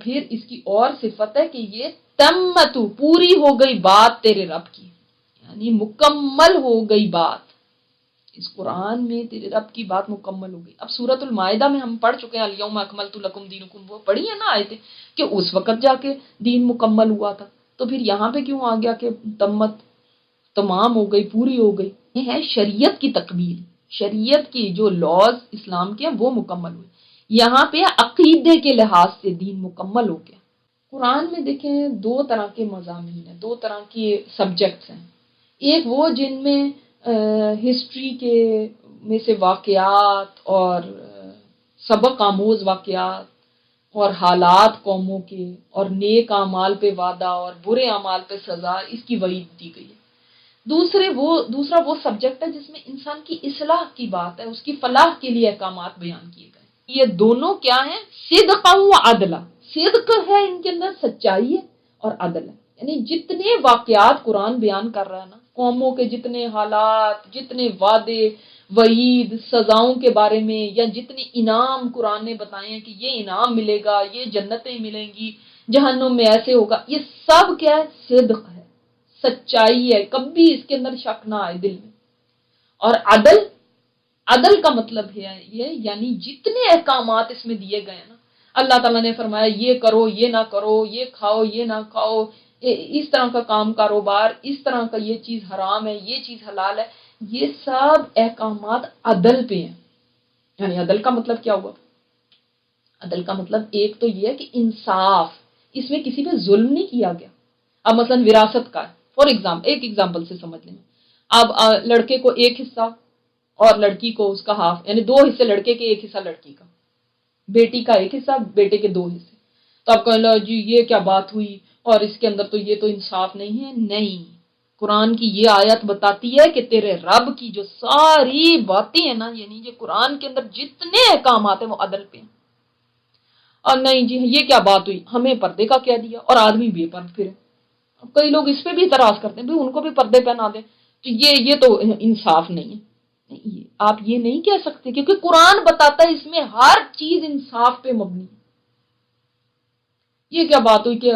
پھر اس کی اور صفت ہے کہ یہ تمتو پوری ہو گئی بات تیرے رب کی، یعنی مکمل ہو گئی بات، اس قرآن میں تیرے رب کی بات مکمل ہو گئی۔ اب سورۃ المائدہ میں ہم پڑھ چکے ہیں الیوم اکملت لکم دینکم، وہ پڑھی ہے نا آیتیں کہ اس وقت جا کے دین مکمل ہوا تھا، تو پھر یہاں پہ کیوں آ گیا کہ تمت تمام ہو گئی، پوری ہو گئی؟ یہ ہے شریعت کی تکمیل، شریعت کی جو لاز اسلام کے ہیں وہ مکمل ہوئے۔ یہاں پہ عقیدے کے لحاظ سے دین مکمل ہو گیا۔ قرآن میں دیکھیں دو طرح کے مضامین ہیں، دو طرح کے سبجیکٹس ہیں۔ ایک وہ جن میں ہسٹری کے میں سے واقعات اور سبق آموز واقعات اور حالات قوموں کے اور نیک اعمال پہ وعدہ اور برے اعمال پہ سزا، اس کی وعید دی گئی ہے۔ دوسرا وہ سبجیکٹ ہے جس میں انسان کی اصلاح کی بات ہے، اس کی فلاح کے لیے احکامات بیان کیے گئے۔ یہ دونوں کیا ہیں؟ صدقا و عدلا۔ صدق ہے ان کے اندر، سچائی ہے، اور عدل ہے، یعنی جتنے واقعات قرآن بیان کر رہا ہے نا، قوموں کے جتنے حالات، جتنے وعدے وعید سزاؤں کے بارے میں، یا جتنے انعام قرآن نے بتائے ہیں کہ یہ انعام ملے گا، یہ جنتیں ملیں گی، جہنم میں ایسے ہوگا، یہ سب کیا ہے؟ صدق ہے، سچائی ہے، کبھی اس کے اندر شک نہ آئے دل میں۔ اور عدل کا مطلب ہے یہ، یعنی جتنے احکامات اس میں دیے گئے ہیں نا، اللہ تعالیٰ نے فرمایا یہ کرو، یہ نہ کرو، یہ کھاؤ، یہ نہ کھاؤ، اس طرح کا کام کاروبار، اس طرح کا یہ چیز حرام ہے، یہ چیز حلال ہے، یہ سب احکامات عدل پہ ہیں۔ یعنی عدل کا مطلب کیا ہوا؟ عدل کا مطلب ایک تو یہ ہے کہ انصاف، اس میں کسی پہ ظلم نہیں کیا گیا۔ اب مثلا وراثت کا ہے، فار ایگزامپل، ایک ایگزامپل سے سمجھ لیں، اب لڑکے کو ایک حصہ اور لڑکی کو اس کا ہاف، یعنی دو حصے لڑکے کے، ایک حصہ لڑکی کا، بیٹی کا ایک حصہ، بیٹے کے دو حصے۔ تو آپ کہنا جی یہ کیا بات ہوئی، اور اس کے اندر تو یہ تو انصاف نہیں ہے۔ نہیں، قرآن کی یہ آیت بتاتی ہے کہ تیرے رب کی جو ساری باتیں ہیں نا، یعنی یہ قرآن کے اندر جتنے احکامات ہیں وہ عدل پہ ہیں۔ اور نہیں جی یہ کیا بات ہوئی، ہمیں پردے کا کہہ دیا اور آدمی بے پردے پھرے۔ کئی لوگ اس پہ بھی اعتراض کرتے ہیں، ان کو بھی پردے پہنا دیں، تو یہ تو انصاف نہیں ہے۔ نہیں، آپ یہ نہیں کہہ سکتے، کیونکہ قرآن بتاتا ہے اس میں ہر چیز انصاف پہ مبنی ہے۔ یہ کیا بات ہوئی کہ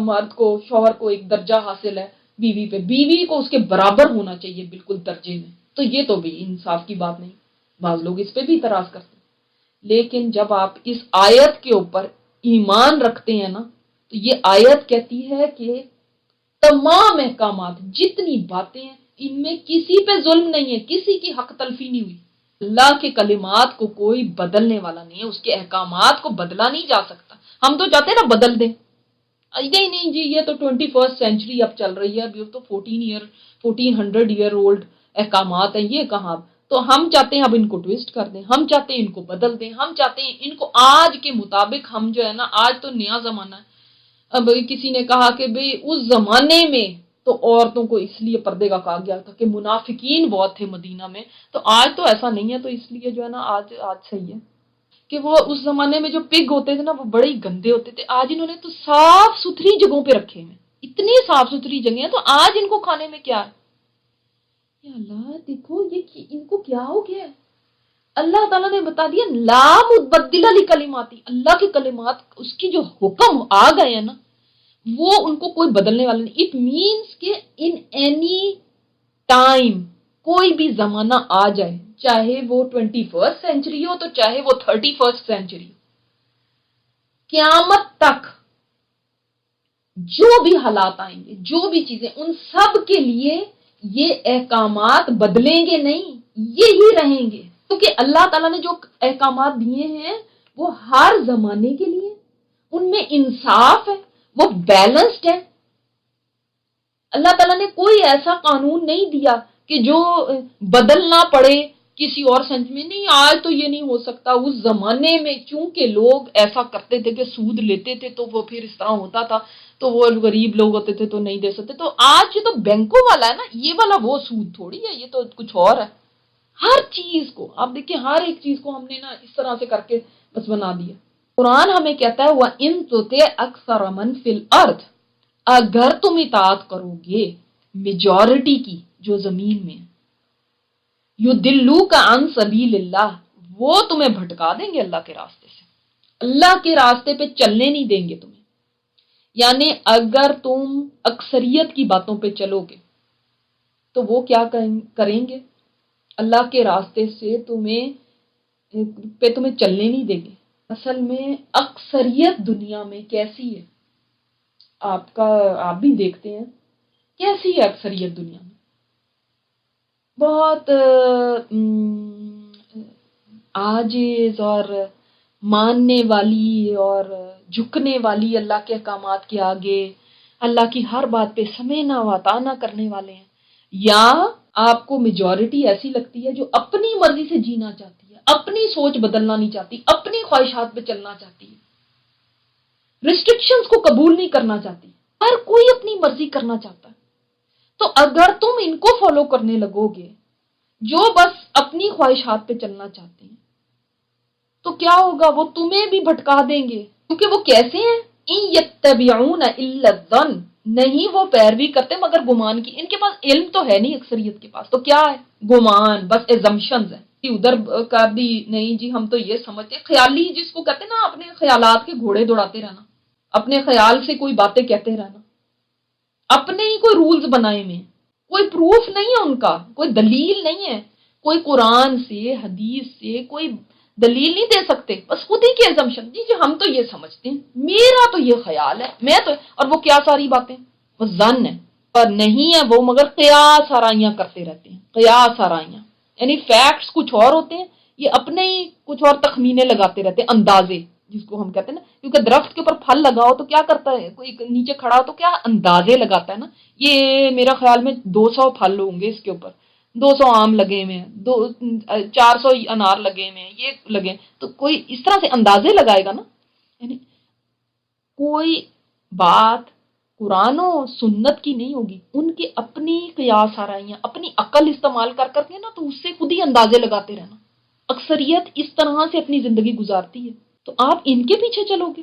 مرد کو، شوہر کو ایک درجہ حاصل ہے بیوی پہ، بیوی کو اس کے برابر ہونا چاہیے بالکل درجے میں، تو یہ تو بھی انصاف کی بات نہیں۔ بعض لوگ اس پہ بھی اعتراض کرتے ہیں۔ لیکن جب آپ اس آیت کے اوپر ایمان رکھتے ہیں نا، تو یہ آیت کہتی ہے کہ تمام احکامات، جتنی باتیں ہیں، ان میں کسی پہ ظلم نہیں ہے، کسی کی حق تلفی نہیں ہوئی۔ اللہ کے کلمات کو کوئی بدلنے والا نہیں ہے، اس کے احکامات کو بدلا نہیں جا سکتا۔ ہم تو چاہتے ہیں نا بدل دیں، نہیں جی یہ تو 21 سینچری اب چل رہی ہے، ابھی تو 1400 ایئر اولڈ احکامات ہیں، یہ کہاں؟ تو ہم چاہتے ہیں اب ان کو ٹویسٹ کر دیں، ہم چاہتے ہیں ان کو بدل دیں، ہم چاہتے ہیں ان کو آج کے مطابق، ہم جو ہے نا، آج تو نیا زمانہ ہے۔ اب کسی نے کہا کہ بھئی اس زمانے میں تو عورتوں کو اس لیے پردے کا کہا گیا تھا کہ منافقین بہت تھے مدینہ میں، تو آج تو ایسا نہیں ہے، تو اس لیے جو ہے نا آج صحیح ہے کہ وہ اس زمانے میں جو پگ ہوتے تھے نا وہ بڑے ہی گندے ہوتے تھے، آج انہوں نے تو صاف ستھری جگہوں پہ رکھے ہیں، اتنی صاف ستھری جگہیں ہیں، تو آج ان کو کھانے میں کیا ہے؟ یا اللہ دیکھو یہ ان کو کیا ہو گیا ہے۔ اللہ تعالیٰ نے بتا دیا لا مبدل لکلماتی، اللہ کے کلمات، اس کی جو حکم آ گئے ہیں نا، وہ ان کو کوئی بدلنے والا نہیں۔ اٹ مینس کہ ان اینی ٹائم، کوئی بھی زمانہ آ جائے، چاہے وہ 21 سینچری ہو تو چاہے وہ 31 سینچری ہو، قیامت تک جو بھی حالات آئیں گے، جو بھی چیزیں، ان سب کے لیے یہ احکامات بدلیں گے نہیں، یہی رہیں گے، کیونکہ اللہ تعالیٰ نے جو احکامات دیے ہیں وہ ہر زمانے کے لیے، ان میں انصاف ہے، وہ بیلنسڈ ہے۔ اللہ تعالیٰ نے کوئی ایسا قانون نہیں دیا کہ جو بدلنا پڑے کسی اور سنچ میں، نہیں آج تو یہ نہیں ہو سکتا، اس زمانے میں چونکہ لوگ ایسا کرتے تھے کہ سود لیتے تھے تو وہ پھر اس طرح ہوتا تھا، تو وہ غریب لوگ ہوتے تھے تو نہیں دے سکتے، تو آج یہ تو بینکوں والا ہے نا، یہ والا وہ سود تھوڑی ہے، یہ تو کچھ اور ہے۔ ہر چیز کو آپ دیکھیں، ہر ایک چیز کو ہم نے نا اس طرح سے کر کے بس بنا دیا۔ قرآن ہمیں کہتا ہے وَإِن تُطِعْ أَكْثَرَ مَن فِي الْأَرْضِ، اگر تم اطاعت کرو گے میجورٹی کی جو زمین میں، یُضِلُّوکَ عَن سَبِیلِ اللَّہ، وہ تمہیں بھٹکا دیں گے اللہ کے راستے سے۔ اللہ کے راستے پہ چلنے نہیں دیں گے تمہیں. یعنی اگر تم اکثریت کی باتوں پہ چلو گے تو وہ کیا کریں گے؟ اللہ کے راستے سے تمہیں چلنے نہیں دیں گے. اصل میں اکثریت دنیا میں کیسی ہے؟ آپ بھی دیکھتے ہیں کیسی ہے اکثریت دنیا میں. بہت عاجز اور ماننے والی اور جھکنے والی اللہ کے احکامات کے آگے، اللہ کی ہر بات پہ سمینا واتانا کرنے والے ہیں. یا آپ کو میجورٹی ایسی لگتی ہے جو اپنی مرضی سے جینا چاہتی ہے، اپنی سوچ بدلنا نہیں چاہتی، اپنی خواہشات پہ چلنا چاہتی ہے، ریسٹرکشنز کو قبول نہیں کرنا چاہتی، ہر کوئی اپنی مرضی کرنا چاہتا ہے. تو اگر تم ان کو فالو کرنے لگو گے جو بس اپنی خواہشات پہ چلنا چاہتے ہیں تو کیا ہوگا؟ وہ تمہیں بھی بھٹکا دیں گے. کیونکہ وہ کیسے ہیں؟ ان یتبعون الا الظن، نہیں وہ پیروی کرتے مگر گمان کی. ان کے پاس علم تو ہے نہیں، اکثریت کے پاس تو کیا ہے؟ گمان، بس ایزمپشنز ہیں. ادھر کا بھی نہیں جی، ہم تو یہ سمجھتے ہیں، خیالی جس کو کہتے ہیں نا، اپنے خیالات کے گھوڑے دوڑاتے رہنا، اپنے خیال سے کوئی باتیں کہتے رہنا، اپنے ہی کوئی رولز بنائے ہوئے، کوئی پروف نہیں ہے ان کا، کوئی دلیل نہیں ہے، کوئی قرآن سے حدیث سے کوئی دلیل نہیں دے سکتے، بس خود ہی کی ایزمپشن. جی ہم تو یہ سمجھتے ہیں، میرا تو یہ خیال ہے، میں تو. اور وہ کیا ساری باتیں؟ وہ ظن ہے، پر نہیں ہے وہ، مگر قیاس آرائیاں کرتے رہتے ہیں. قیاس آرائیاں یعنی فیکٹس کچھ اور ہوتے ہیں، یہ اپنے ہی کچھ اور تخمینے لگاتے رہتے ہیں، اندازے جس کو ہم کہتے ہیں نا. کیونکہ درخت کے اوپر پھل لگاؤ تو کیا کرتا ہے؟ کوئی نیچے کھڑا ہو تو کیا اندازے لگاتا ہے نا. یہ میرا خیال میں 200 پھل ہوں گے اس کے اوپر، 200 آم لگے ہوئے ہیں، 400 انار لگے ہوئے ہیں، یہ لگے. تو کوئی اس طرح سے اندازے لگائے گا نا. یعنی کوئی بات قرآن و سنت کی نہیں ہوگی، ان کی اپنی قیاس آرائیاں، اپنی عقل استعمال کر کر کے نا، تو اس سے خود ہی اندازے لگاتے رہنا. اکثریت اس طرح سے اپنی زندگی گزارتی ہے، تو آپ ان کے پیچھے چلو گے؟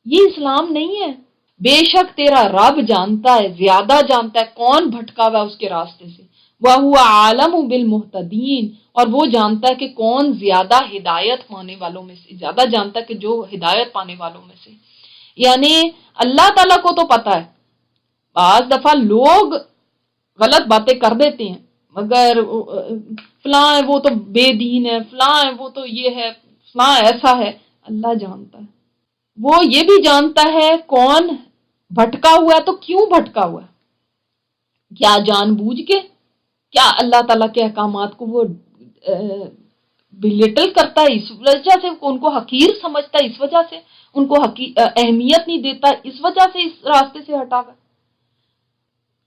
یہ اسلام نہیں ہے. بے شک تیرا رب جانتا ہے، زیادہ جانتا ہے کون بھٹکا ہوا اس کے راستے سے. وَهُوَ عَالَمُ بِالْمُهْتَدِينَ، اور وہ جانتا ہے کہ کون زیادہ ہدایت پانے والوں میں سے، زیادہ جانتا ہے کہ جو ہدایت پانے والوں میں سے. یعنی اللہ تعالیٰ کو تو پتا ہے. بعض دفعہ لوگ غلط باتیں کر دیتے ہیں، مگر فلاں ہے وہ تو بے دین ہے، فلاں ہے وہ تو یہ ہے، فلاں ایسا ہے. اللہ جانتا ہے. وہ یہ بھی جانتا ہے کون بھٹکا ہوا ہے تو کیوں بھٹکا ہوا ہے. کیا جان بوجھ کے؟ کیا اللہ تعالیٰ کے احکامات کو وہ بلیٹل کرتا ہے، اس وجہ سے ان کو حقیر سمجھتا ہے، اس وجہ سے ان کو اہمیت نہیں دیتا، اس وجہ سے اس راستے سے ہٹا گیا.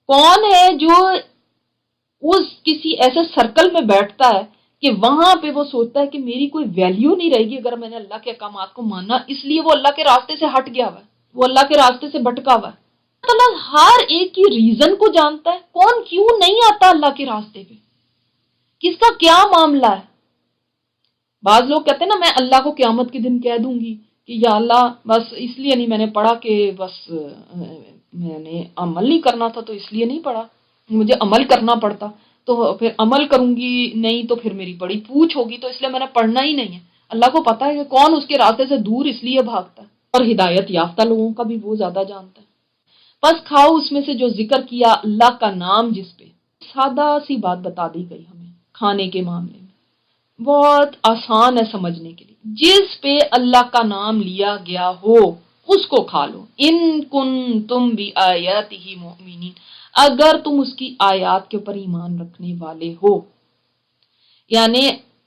کون ہے جو اس کسی ایسے سرکل میں بیٹھتا ہے کہ وہاں پہ وہ سوچتا ہے کہ میری کوئی ویلیو نہیں رہے گی اگر میں نے اللہ کے احکامات کو مانا، اس لیے وہ اللہ کے راستے سے ہٹ گیا ہوا ہے، وہ اللہ کے راستے سے بھٹکا ہوا ہے. اللہ ہر ایک کی ریزن کو جانتا ہے، کون کیوں نہیں آتا اللہ کے راستے پہ، کس کا کیا معاملہ ہے. بعض لوگ کہتے ہیں نا، میں اللہ کو قیامت کے دن کہہ دوں گی کہ یا اللہ بس اس لیے نہیں میں نے پڑھا کہ بس میں نے عمل نہیں کرنا تھا تو اس لیے نہیں پڑھا، مجھے عمل کرنا پڑتا تو پھر عمل کروں گی نہیں تو پھر میری بڑی پوچھ ہوگی تو اس لیے میں نے پڑھنا ہی نہیں ہے. اللہ کو پتا ہے کہ کون اس کے راستے سے دور اس لیے بھاگتا ہے، اور ہدایت یافتہ لوگوں کا بھی وہ زیادہ جانتا ہے. بس کھاؤ اس میں سے جو ذکر کیا اللہ کا نام جس پہ. سادہ سی بات بتا دی گئی ہمیں کھانے کے معاملے میں، بہت آسان ہے سمجھنے کے لیے. جس پہ اللہ کا نام لیا گیا ہو اس کو کھا لو. ان کنتم بآیاتہ مؤمنین، اگر تم اس کی آیات کے اوپر ایمان رکھنے والے ہو. یعنی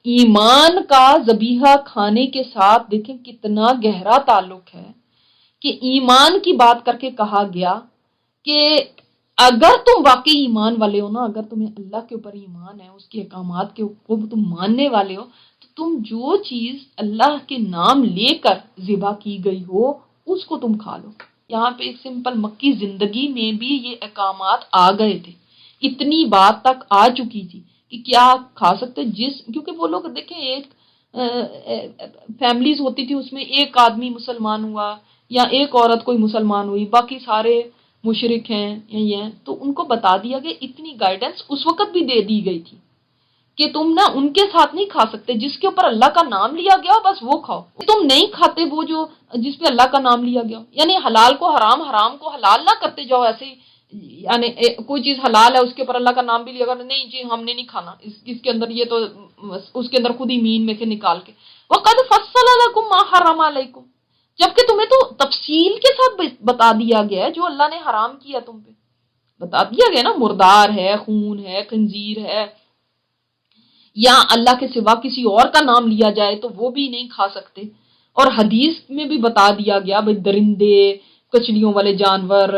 ایمان کا ذبیحہ کھانے کے ساتھ دیکھیں کتنا گہرا تعلق ہے کہ ایمان کی بات کر کے کہا گیا کہ اگر تم واقعی ایمان والے ہو نا، اگر تمہیں اللہ کے اوپر ایمان ہے، اس کے احکامات کو تم ماننے والے ہو، تو تم جو چیز اللہ کے نام لے کر ذبح کی گئی ہو اس کو تم کھا لو. یہاں پہ ایک سمپل مکی زندگی میں بھی یہ احکامات آ گئے تھے، اتنی بات تک آ چکی تھی کہ کیا کھا سکتے. کیونکہ وہ لوگ دیکھیں ایک فیملیز ہوتی تھی، اس میں ایک آدمی مسلمان ہوا یا ایک عورت کوئی مسلمان ہوئی، باقی سارے مشرک ہیں یا یہ ہیں. تو ان کو بتا دیا گیا، اتنی گائیڈنس اس وقت بھی دے دی گئی تھی کہ تم نا ان کے ساتھ نہیں کھا سکتے جس کے اوپر اللہ کا نام لیا گیا بس وہ کھاؤ، تم نہیں کھاتے وہ جو جس پہ اللہ کا نام لیا گیا، یعنی حلال کو حرام، حرام کو حلال نہ کرتے جاؤ ایسے ہی، یعنی کوئی چیز حلال ہے اس کے اوپر اللہ کا نام بھی لیا گیا، نہیں جی ہم نے نہیں کھانا اس کے اندر، یہ تو اس کے اندر خود ہی مین میں سے نکال کے وَقَدْ فَصَّلَ لَكُم مَّا حَرَّمَ عَلَيْكُمْ، جبکہ تمہیں تو تفصیل کے ساتھ بتا دیا گیا ہے جو اللہ نے حرام کیا تم پہ، بتا دیا گیا نا، مردار ہے، خون ہے، خنزیر ہے، یا اللہ کے سوا کسی اور کا نام لیا جائے تو وہ بھی نہیں کھا سکتے، اور حدیث میں بھی بتا دیا گیا بھائی درندے، کچلیوں والے جانور،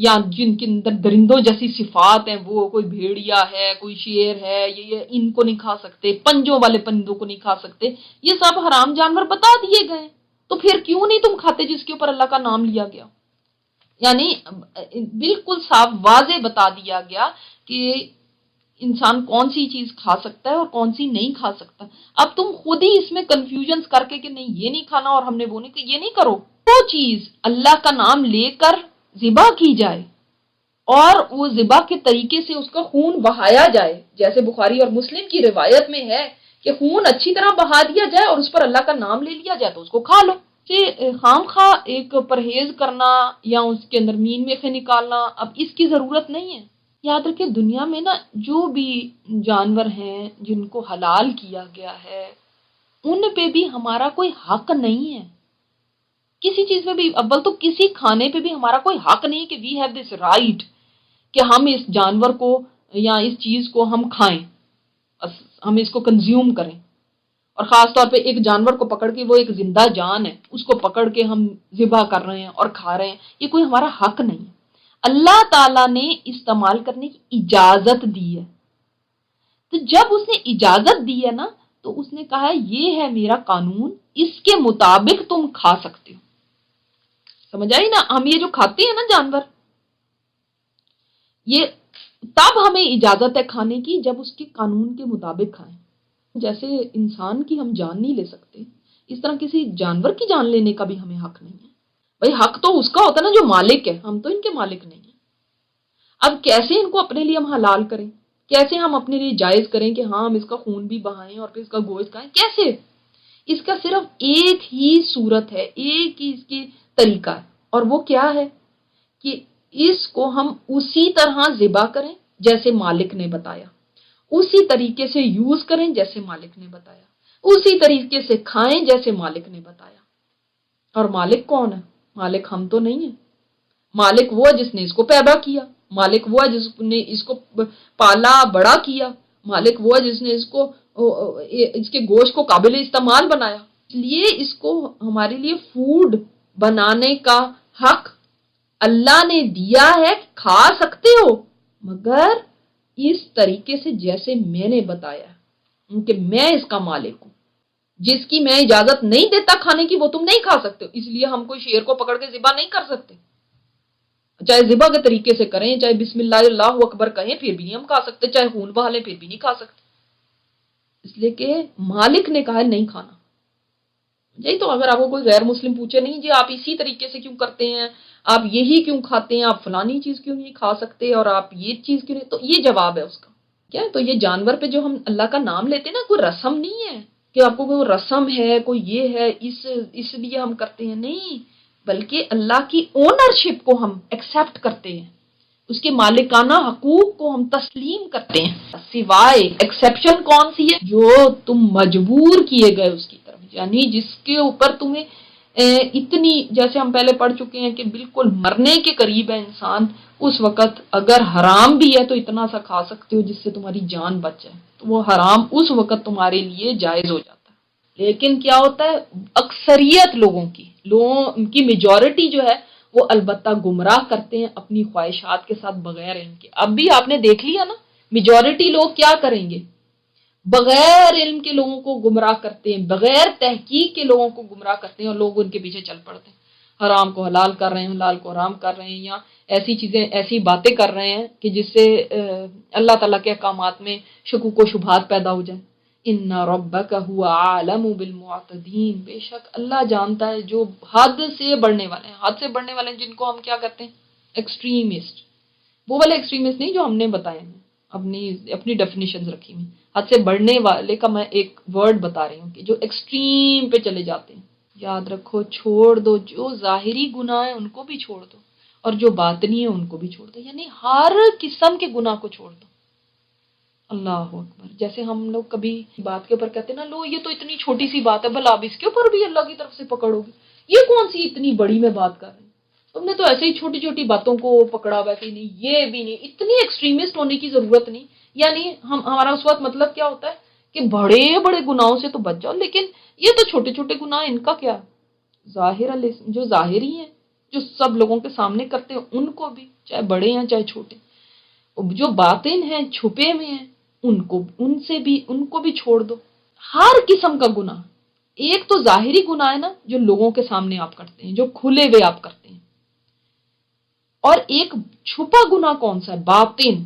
یا جن کے اندر درندوں جیسی صفات ہیں، وہ کوئی بھیڑیا ہے، کوئی شیر ہے، یہ ان کو نہیں کھا سکتے، پنجوں والے پرندوں کو نہیں کھا سکتے، یہ سب حرام جانور بتا دیے گئے، تو پھر کیوں نہیں تم کھاتے جس کے اوپر اللہ کا نام لیا گیا؟ یعنی بالکل صاف واضح بتا دیا گیا کہ انسان کون سی چیز کھا سکتا ہے اور کون سی نہیں کھا سکتا۔ اب تم خود ہی اس میں کنفیوژنز کر کے کہ نہیں یہ نہیں کھانا اور ہم نے وہ نہیں، کہ یہ نہیں کرو، وہ چیز اللہ کا نام لے کر ذبح کی جائے اور وہ ذبح کے طریقے سے اس کا خون بہایا جائے، جیسے بخاری اور مسلم کی روایت میں ہے کہ خون اچھی طرح بہا دیا جائے اور اس پر اللہ کا نام لے لیا جائے تو اس کو کھا لو۔ خام خواہ ایک پرہیز کرنا یا اس کے اندر مین میخے نکالنا اب اس کی ضرورت نہیں ہے۔ یاد رکھیں دنیا میں نا جو بھی جانور ہیں جن کو حلال کیا گیا ہے ان پہ بھی ہمارا کوئی حق نہیں ہے، کسی چیز پہ بھی، اول تو کسی کھانے پہ بھی ہمارا کوئی حق نہیں کہ وی ہیو دس رائٹ کہ ہم اس جانور کو یا اس چیز کو ہم کھائیں، ہم اس کو کنزیوم کریں، اور خاص طور پہ ایک جانور کو پکڑ کے، وہ ایک زندہ جان ہے، اس کو پکڑ کے ہم ذبح کر رہے ہیں اور کھا رہے ہیں، یہ کوئی ہمارا حق نہیں ہے۔ اللہ تعالیٰ نے استعمال کرنے کی اجازت دی ہے، تو جب اس نے اجازت دی ہے نا تو اس نے کہا ہے یہ ہے میرا قانون، اس کے مطابق تم کھا سکتے ہو۔ سمجھ آئی نا؟ ہم یہ جو کھاتے ہیں نا جانور، یہ تب ہمیں اجازت ہے کھانے کی جب اس کے قانون کے مطابق کھائیں۔ جیسے انسان کی ہم جان نہیں لے سکتے، اس طرح کسی جانور کی جان لینے کا بھی ہمیں حق نہیں ہے۔ بھائی حق تو اس کا ہوتا ہے نا جو مالک ہے، ہم تو ان کے مالک نہیں ہیں۔ اب کیسے ان کو اپنے لیے ہم حلال کریں، کیسے ہم اپنے لیے جائز کریں کہ ہاں ہم اس کا خون بھی بہائیں اور پھر اس کا گوشت کھائیں؟ کیسے؟ اس کا صرف ایک ہی صورت ہے، ایک ہی اس کی طریقہ ہے، اور وہ کیا ہے کہ اس کو ہم اسی طرح ذبح کریں جیسے مالک نے بتایا، اسی طریقے سے یوز کریں جیسے مالک نے بتایا، اسی طریقے سے کھائیں جیسے مالک نے بتایا۔ اور مالک کون ہے؟ مالک ہم تو نہیں ہیں، مالک وہ ہے جس نے اس کو پیدا کیا، مالک وہ ہے جس نے اس کو پالا بڑا کیا، مالک وہ ہے جس نے اس کے گوشت کو قابل استعمال بنایا، اس لیے اس کو ہمارے لیے فوڈ بنانے کا حق اللہ نے دیا ہے، کھا سکتے ہو مگر اس طریقے سے جیسے میں نے بتایا ہے، کہ میں اس کا مالک ہوں، جس کی میں اجازت نہیں دیتا کھانے کی وہ تم نہیں کھا سکتے ہو، اس لیے ہم کوئی شیر کو پکڑ کے ذبح نہیں کر سکتے، چاہے ذبح کے طریقے سے کریں، چاہے بسم اللہ اللہ اکبر کہیں پھر بھی نہیں ہم کھا سکتے، چاہے خون بہا لیں پھر بھی نہیں کھا سکتے، اس لیے کہ مالک نے کہا ہے نہیں کھانا۔ یہی تو اگر آپ کو کوئی غیر مسلم پوچھے نہیں جی آپ اسی طریقے سے کیوں کرتے ہیں، آپ یہی کیوں کھاتے ہیں، آپ فلانی چیز کیوں نہیں کھا سکتے اور آپ یہ چیز کیوں نہیں، تو یہ جواب ہے اس کا کیا ہے۔ تو یہ جانور پہ جو ہم اللہ کا نام لیتے ہیں نا، کوئی رسم نہیں ہے کہ آپ کو کوئی رسم ہے، کوئی یہ ہے اس لیے ہم کرتے ہیں، نہیں، بلکہ اللہ کی اونرشپ کو ہم ایکسیپٹ کرتے ہیں، اس کے مالکانہ حقوق کو ہم تسلیم کرتے ہیں، سوائے ایکسیپشن کون سی ہے، جو تم مجبور کیے گئے اس کی طرف، یعنی جس کے اوپر تمہیں اتنی، جیسے ہم پہلے پڑھ چکے ہیں کہ بالکل مرنے کے قریب ہے انسان، اس وقت اگر حرام بھی ہے تو اتنا سا کھا سکتے ہو جس سے تمہاری جان بچ جائے، تو وہ حرام اس وقت تمہارے لیے جائز ہو جاتا ہے۔ لیکن کیا ہوتا ہے، اکثریت لوگوں کی میجورٹی جو ہے وہ البتہ گمراہ کرتے ہیں اپنی خواہشات کے ساتھ بغیر علم کے۔ اب بھی آپ نے دیکھ لیا نا میجورٹی لوگ کیا کریں گے، بغیر علم کے لوگوں کو گمراہ کرتے ہیں، بغیر تحقیق کے لوگوں کو گمراہ کرتے ہیں، اور لوگ ان کے پیچھے چل پڑتے ہیں، حرام کو حلال کر رہے ہیں، حلال کو حرام کر رہے ہیں، یا ایسی چیزیں، ایسی باتیں کر رہے ہیں کہ جس سے اللہ تعالیٰ کے احکامات میں شکوک و شبہات پیدا ہو جائیں۔ ان ربک هو عالم بالمعتدین، بے شک اللہ جانتا ہے جو حد سے بڑھنے والے ہیں، حد سے بڑھنے والے ہیں جن کو ہم کیا کہتے ہیں، ایکسٹریمسٹ، وہ والے ایکسٹریمسٹ نہیں جو ہم نے بتائے ہیں، اپنی ڈیفینیشن رکھی ہوئی. حد سے بڑھنے والے کا میں ایک ورڈ بتا رہی ہوں کہ جو ایکسٹریم پہ چلے جاتے ہیں. یاد رکھو چھوڑ دو جو ظاہری گناہ ہیں ان کو بھی چھوڑ دو اور جو باطنی ہیں ان کو بھی چھوڑ دو. یعنی ہر قسم کے گناہ کو چھوڑ دو. اللہ اکبر. جیسے ہم لوگ کبھی بات کے اوپر کہتے ہیں نا لو یہ تو اتنی چھوٹی سی بات ہے بھلا اب اس کے اوپر بھی اللہ کی طرف سے پکڑو گے. یہ کون سی اتنی بڑی میں بات کر رہی ہوں. تم نے تو ایسے ہی چھوٹی چھوٹی باتوں کو پکڑا. ویسے ہی نہیں یہ بھی نہیں اتنی ایکسٹریمسٹ ہونے کی ضرورت نہیں. یعنی ہمارا اس وقت مطلب کیا ہوتا ہے کہ بڑے بڑے گناہوں سے تو بچ جاؤ لیکن یہ تو چھوٹے چھوٹے گناہ ان کا کیا. جو ظاہری ہیں جو سب لوگوں کے سامنے کرتے ہیں ان کو بھی چاہے بڑے ہیں چاہے چھوٹے. جو باطن ہیں چھپے میں ہیں ان کو بھی چھوڑ دو. ہر قسم کا گناہ. ایک تو ظاہری گناہ ہے نا جو لوگوں کے سامنے آپ کرتے ہیں جو کھلے ہوئے آپ کرتے ہیں اور ایک چھپا گناہ کون سا ہے باطن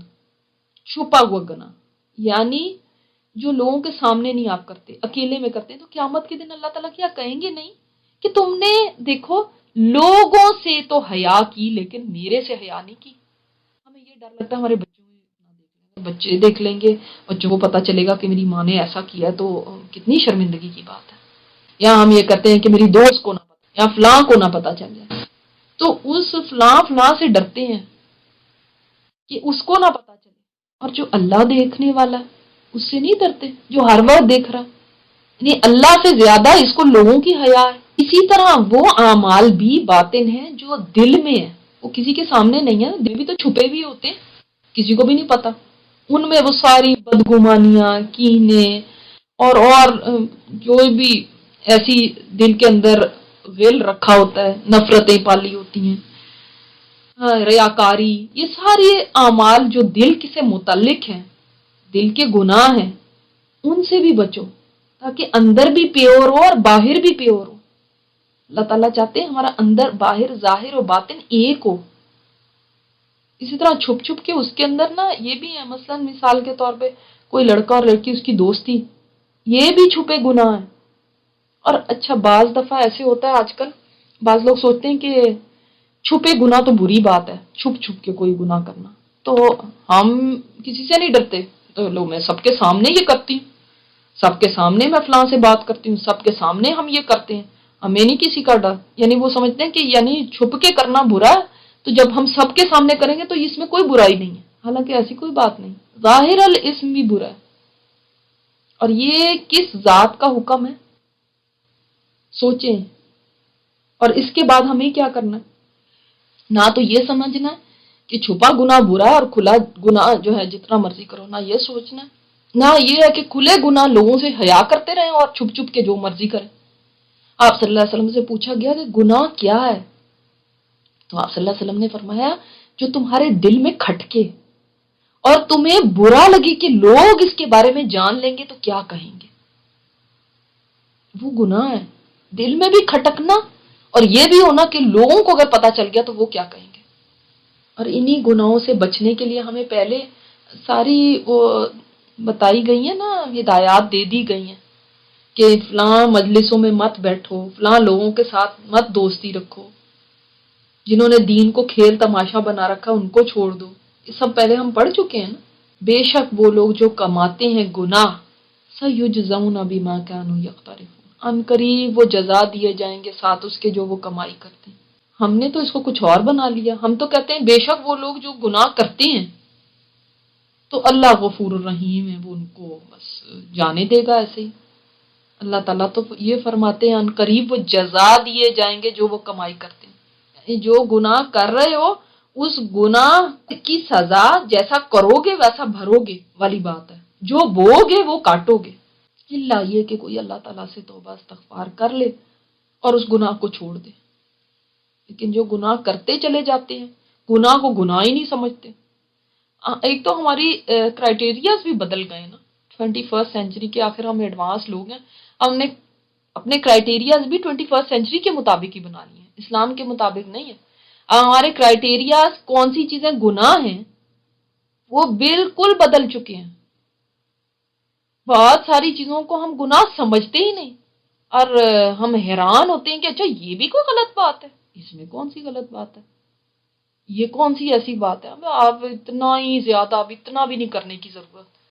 چھپا ہوا گناہ یعنی جو لوگوں کے سامنے نہیں آپ کرتے اکیلے میں کرتے ہیں. تو قیامت کے دن اللہ تعالیٰ کیا کہیں گے نہیں کہ تم نے دیکھو لوگوں سے تو حیا کی لیکن میرے سے حیا نہیں کی. ہمیں یہ ڈر لگتا ہے ہمارے بچے دیکھ لیں گے بچوں کو پتا چلے گا کہ میری ماں نے ایسا کیا تو کتنی شرمندگی کی بات ہے. یا ہم یہ کرتے ہیں کہ میری دوست کو نہ پتا یا فلاں کو نہ پتا چل جائے تو اس فلاں سے ڈرتے ہیں کہ اس کو نہ پتا چلے. اور جو اللہ دیکھنے والا اس سے نہیں ڈرتے جو ہر وقت دیکھ رہا. یعنی اللہ سے زیادہ اس کو لوگوں کی حیا ہے. اسی طرح وہ اعمال بھی باطن ہیں جو دل میں ہے وہ کسی کے سامنے نہیں ہے. دل بھی تو چھپے بھی ہوتے ہیں کسی کو بھی نہیں پتا. ان میں وہ ساری بدگمانیاں کینے اور جو بھی ایسی دل کے اندر غل رکھا ہوتا ہے نفرتیں پالی ہوتی ہیں ریاکاری یہ سارے اعمال جو دل سے متعلق ہیں دل کے گناہ ہیں ان سے بھی بچو تاکہ اندر بھی پیور ہو اور باہر بھی پیور ہو. اللہ تعالیٰ چاہتے ہیں ہمارا اندر باہر ظاہر و باطن ایک ہو. اسی طرح چھپ چھپ کے اس کے اندر نا یہ بھی ہے مثلا مثال کے طور پہ کوئی لڑکا اور لڑکی اس کی دوستی یہ بھی چھپے گناہ ہیں. اور اچھا بعض دفعہ ایسے ہوتا ہے آج کل بعض لوگ سوچتے ہیں کہ چھپے گناہ تو بری بات ہے چھپ چھپ کے کوئی گناہ کرنا تو ہم کسی سے نہیں ڈرتے تو لو میں سب کے سامنے یہ کرتی ہوں سب کے سامنے میں فلاں سے بات کرتی ہوں سب کے سامنے ہم یہ کرتے ہیں ہمیں نہیں کسی کا ڈر. یعنی وہ سمجھتے ہیں کہ یعنی چھپ کے کرنا برا ہے تو جب ہم سب کے سامنے کریں گے تو اس میں کوئی برائی نہیں ہے. حالانکہ ایسی کوئی بات نہیں. ظاہر الاسم بھی برا ہے. اور یہ کس ذات کا حکم ہے سوچیں. اور اس کے بعد ہمیں کیا کرنا ہے نہ تو یہ سمجھنا ہے کہ چھپا گناہ برا ہے اور کھلا گناہ جو ہے جتنا مرضی کرو نہ یہ سوچنا ہے نہ یہ ہے کہ کھلے گناہ لوگوں سے حیا کرتے رہیں اور چھپ چھپ کے جو مرضی کریں. آپ صلی اللہ علیہ وسلم سے پوچھا گیا کہ گناہ کیا ہے تو آپ صلی اللہ علیہ وسلم نے فرمایا جو تمہارے دل میں کھٹکے اور تمہیں برا لگے کہ لوگ اس کے بارے میں جان لیں گے تو کیا کہیں گے وہ گناہ ہے. دل میں بھی کھٹکنا اور یہ بھی ہونا کہ لوگوں کو اگر پتا چل گیا تو وہ کیا کہیں گے. اور انہی گناہوں سے بچنے کے لیے ہمیں پہلے ساری وہ بتائی گئی ہیں نا ہدایات دے دی گئی ہیں کہ فلاں مجلسوں میں مت بیٹھو فلاں لوگوں کے ساتھ مت دوستی رکھو جنہوں نے دین کو کھیل تماشا بنا رکھا ان کو چھوڑ دو. یہ سب پہلے ہم پڑھ چکے ہیں نا. بے شک وہ لوگ جو کماتے ہیں گناہ سیجزون بما کانوا یقترفون ان قریب وہ جزا دیے جائیں گے ساتھ اس کے جو وہ کمائی کرتے ہیں. ہم نے تو اس کو کچھ اور بنا لیا. ہم تو کہتے ہیں بے شک وہ لوگ جو گناہ کرتے ہیں تو اللہ غفور الرحیم ہے وہ ان کو بس جانے دے گا ایسے ہی. اللہ تعالیٰ تو یہ فرماتے ہیں ان قریب وہ جزا دیے جائیں گے جو وہ کمائی کرتے ہیں. یعنی جو گناہ کر رہے ہو اس گناہ کی سزا جیسا کرو گے ویسا بھرو گے والی بات ہے. جو بو گے وہ کاٹو گے. اللہ یہ کہ کوئی اللہ تعالیٰ سے توبہ استغفار کر لے اور اس گناہ کو چھوڑ دے. لیکن جو گناہ کرتے چلے جاتے ہیں گناہ کو گناہ ہی نہیں سمجھتے. ایک تو ہماری کرائٹیریاز بھی بدل گئے نا 21 سینچری کے آخر ہم ایڈوانس لوگ ہیں. ہم نے اپنے کرائٹیریاز بھی 21 سینچری کے مطابق ہی بنا لی ہیں اسلام کے مطابق نہیں ہے. ہمارے کرائٹیریاز کون سی چیزیں گناہ ہیں وہ بالکل بدل چکے ہیں. بہت ساری چیزوں کو ہم گناہ سمجھتے ہی نہیں اور ہم حیران ہوتے ہیں کہ اچھا یہ بھی کوئی غلط بات ہے. اس میں کون سی غلط بات ہے. یہ کون سی ایسی بات ہے؟ اب اتنا ہی زیادہ، اب اتنا بھی نہیں کرنے کی ضرورت.